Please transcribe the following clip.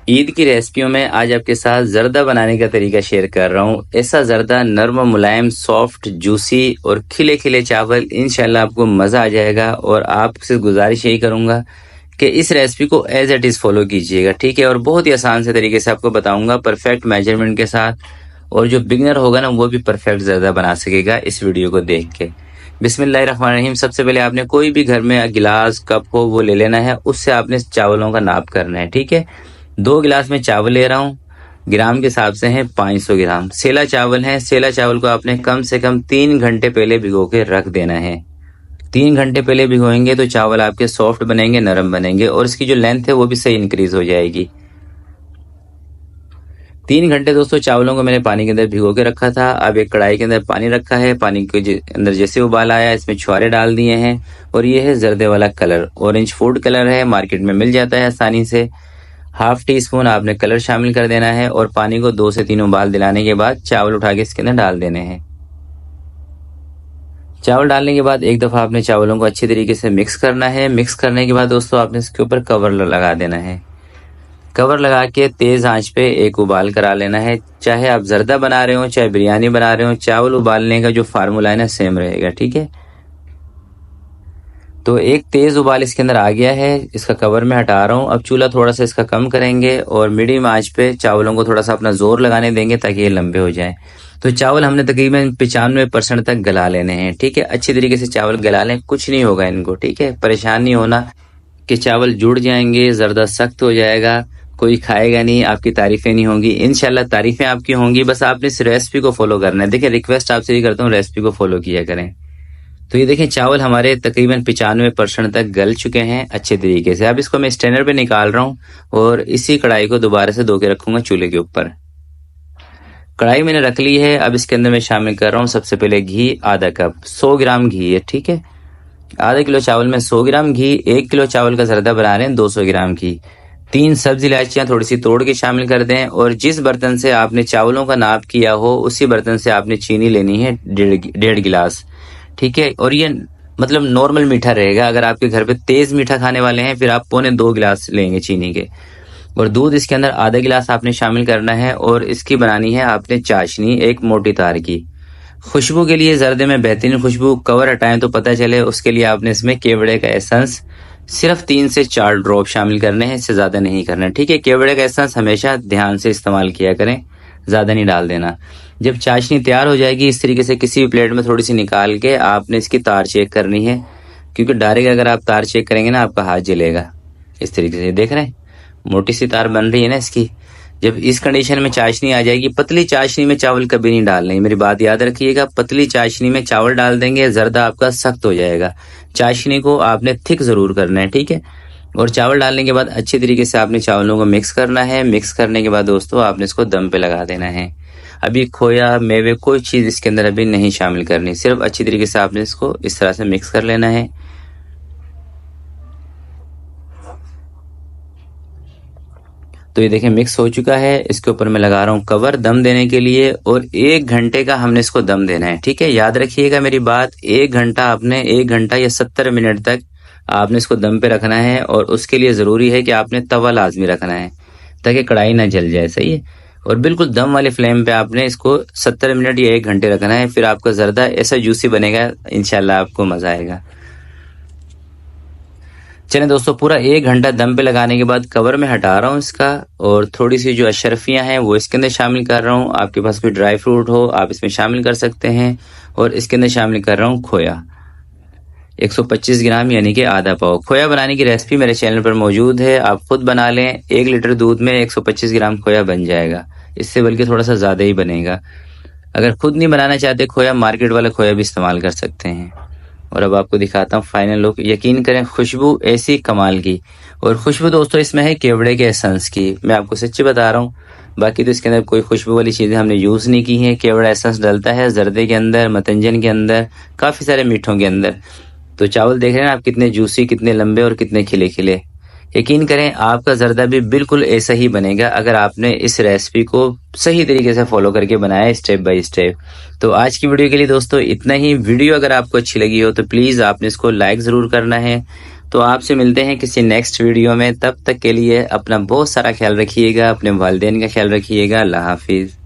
ईद की रेसिपियों में आज आपके साथ जर्दा बनाने का तरीका शेयर कर रहा हूँ। ऐसा जर्दा नरम मुलायम सॉफ्ट जूसी और खिले खिले चावल, इंशाल्लाह आपको मज़ा आ जाएगा। और आपसे गुजारिश यही करूँगा कि इस रेसिपी को एज इट इज़ फॉलो कीजिएगा, ठीक है। और बहुत ही आसान से तरीके से आपको बताऊँगा परफेक्ट मेजरमेंट के साथ, और जो बिगनर होगा ना वो भी परफेक्ट जर्दा बना सकेगा इस वीडियो को देख के। बिस्मिल्लाहिर्रहमानिर्रहीम। सबसे पहले आपने कोई भी घर में गिलास कप हो वो ले लेना है, उससे आपने चावलों का नाप करना है, ठीक है। 2 गिलास में चावल ले रहा हूँ, ग्राम के हिसाब से है 500 ग्राम। सेला चावल है, सेला चावल को आपने कम से कम 3 घंटे पहले भिगो के रख देना है। 3 घंटे पहले भिगोएंगे तो चावल आपके सॉफ्ट बनेंगे, नरम बनेंगे, और इसकी जो लेंथ है वो भी सही इंक्रीज हो जाएगी। 3 घंटे दोस्तों चावलों को मैंने पानी के अंदर भिगो के रखा था। अब एक कढ़ाई के अंदर पानी रखा है, पानी के अंदर जैसे उबाल आया इसमें छुहारे डाल दिए हैं, और ये है जर्दे वाला कलर, ऑरेंज फूड कलर है, मार्केट में मिल जाता है आसानी से। हाफ टी स्पून आपने कलर शामिल कर देना है, और पानी को 2 से 3 उबाल दिलाने के बाद चावल उठा के इसके अंदर डाल देने हैं। चावल डालने के बाद एक दफ़ा आपने चावलों को अच्छी तरीके से मिक्स करना है। मिक्स करने के बाद दोस्तों आपने इसके ऊपर कवर लगा देना है। कवर लगा के तेज़ आंच पे एक उबाल करा लेना है। चाहे आप जर्दा बना रहे हो चाहे बिरयानी बना रहे हो, चावल उबालने का जो फार्मूला है ना सेम रहेगा, ठीक है। तो एक तेज़ उबाल इसके अंदर आ गया है, इसका कवर मैं हटा रहा हूँ। अब चूल्हा थोड़ा सा इसका कम करेंगे और मीडियम आंच पे चावलों को थोड़ा सा अपना जोर लगाने देंगे ताकि ये लंबे हो जाएं। तो चावल हमने तकरीबन 95% तक गला लेने हैं, ठीक है। अच्छी तरीके से चावल गला लें, कुछ नहीं होगा इनको, ठीक है। परेशान नहीं होना कि चावल जुड़ जाएंगे, जर्दा सख्त हो जाएगा, कोई खाएगा नहीं, आपकी तारीफें नहीं होंगी। इंशाल्लाह तारीफें आपकी होंगी, बस आपने इस रेसिपी को फॉलो करना है। देखिए रिक्वेस्ट आपसे ये करता हूँ, रेसिपी को फॉलो किया करें। तो ये देखें चावल हमारे तकरीबन 95% तक गल चुके हैं अच्छे तरीके से। अब इसको मैं स्ट्रेनर पे निकाल रहा हूँ और इसी कढ़ाई को दोबारा से धो के रखूंगा चूल्हे के ऊपर। कढ़ाई मैंने रख ली है। अब इसके अंदर मैं शामिल कर रहा हूँ सबसे पहले घी, आधा कप, 100 ग्राम घी है, ठीक है। आधा किलो चावल में 100 ग्राम घी, 1 किलो चावल का जर्दा बना रहे हैं 200 ग्राम घी। 3 सब्जी इलायचियाँ थोड़ी सी तोड़ के शामिल कर दें, और जिस बर्तन से आपने चावलों का नाप किया हो उसी बर्तन से आपने चीनी लेनी है 1.5 गिलास, ठीक है। और ये मतलब नॉर्मल मीठा रहेगा। अगर आपके घर पे तेज मीठा खाने वाले हैं फिर आप 1.25 गिलास लेंगे चीनी के। और दूध इसके अंदर आधा गिलास आपने शामिल करना है, और इसकी बनानी है आपने चाशनी एक मोटी तार की। खुशबू के लिए जर्दे में बेहतरीन खुशबू, कवर हटाएं तो पता चले, उसके लिए आपने इसमें केवड़े का एसेंस सिर्फ 3 से 4 ड्रॉप शामिल करने हैं, इससे ज्यादा नहीं करना, ठीक है। केवड़े का एसेंस हमेशा ध्यान से इस्तेमाल किया करें, ज्यादा नहीं डाल देना। जब चाशनी तैयार हो जाएगी इस तरीके से किसी भी प्लेट में थोड़ी सी निकाल के आपने इसकी तार चेक करनी है, क्योंकि डायरेक्ट अगर आप तार चेक करेंगे ना आपका हाथ जलेगा। इस तरीके से देख रहे हैं मोटी सी तार बन रही है ना इसकी। जब इस कंडीशन में चाशनी आ जाएगी, पतली चाशनी में चावल कभी नहीं डालने, मेरी बात याद रखिएगा। पतली चाशनी में चावल डाल देंगे जर्दा आपका सख्त हो जाएगा। चाशनी को आपने थिक जरूर करना है, ठीक है। और चावल डालने के बाद अच्छी तरीके से आपने चावलों को मिक्स करना है। मिक्स करने के बाद दोस्तों आपने इसको दम पे लगा देना है। अभी खोया मेवे कोई चीज इसके अंदर अभी नहीं शामिल करनी, सिर्फ अच्छी तरीके से आपने इसको इस तरह से मिक्स कर लेना है। तो ये देखें मिक्स हो चुका है। इसके ऊपर मैं लगा रहा हूँ कवर दम देने के लिए, और 1 घंटे का हमने इसको दम देना है, ठीक है। याद रखिएगा मेरी बात, 1 घंटा आपने 1 घंटा या 70 मिनट तक आपने इसको दम पे रखना है। और उसके लिए जरूरी है कि आपने तवा लाजमी रखना है ताकि कढ़ाई ना जल जाए, सही है। और बिल्कुल दम वाले फ्लेम पे आपने इसको 70 मिनट या 1 घंटे रखना है, फिर आपका जर्दा ऐसा जूसी बनेगा, इंशाल्लाह आपको मजा आएगा। चलें दोस्तों, पूरा 1 घंटा दम पे लगाने के बाद कवर में हटा रहा हूँ इसका, और थोड़ी सी जो अशरफियाँ हैं वो इसके अंदर शामिल कर रहा हूँ। आपके पास कोई ड्राई फ्रूट हो आप इसमें शामिल कर सकते हैं। और इसके अंदर शामिल कर रहा हूँ खोया, 125 ग्राम यानी कि आधा पाव। खोया बनाने की रेसिपी मेरे चैनल पर मौजूद है, आप खुद बना लें। 1 लीटर दूध में 125 ग्राम खोया बन जाएगा, इससे बल्कि थोड़ा सा ज़्यादा ही बनेगा। अगर खुद नहीं बनाना चाहते खोया, मार्केट वाला खोया भी इस्तेमाल कर सकते हैं। और अब आपको दिखाता हूँ फाइनल लुक। यकीन करें खुशबू ऐसी कमाल की, और खुशबू दोस्तों इसमें है केवड़े के एसेंस की, मैं आपको सच्ची बता रहा हूँ। बाकी तो इसके अंदर कोई खुशबू वाली चीज़ें हमने यूज़ नहीं की हैं। केवड़ा एसेंस डलता है जर्दे के अंदर, मतंजन के अंदर, काफ़ी सारे मीठों के अंदर। तो चावल देख रहे हैं आप कितने जूसी, कितने लंबे और कितने खिले खिले। यकीन करें आपका जर्दा भी बिल्कुल ऐसा ही बनेगा अगर आपने इस रेसिपी को सही तरीके से फॉलो करके बनाया स्टेप बाय स्टेप। तो आज की वीडियो के लिए दोस्तों इतना ही। वीडियो अगर आपको अच्छी लगी हो तो प्लीज़ आपने इसको लाइक ज़रूर करना है, तो आपसे मिलते हैं किसी नेक्स्ट वीडियो में। तब तक के लिए अपना बहुत सारा ख्याल रखिएगा, अपने वालिदैन का ख्याल रखिएगा। अल्लाह हाफिज़।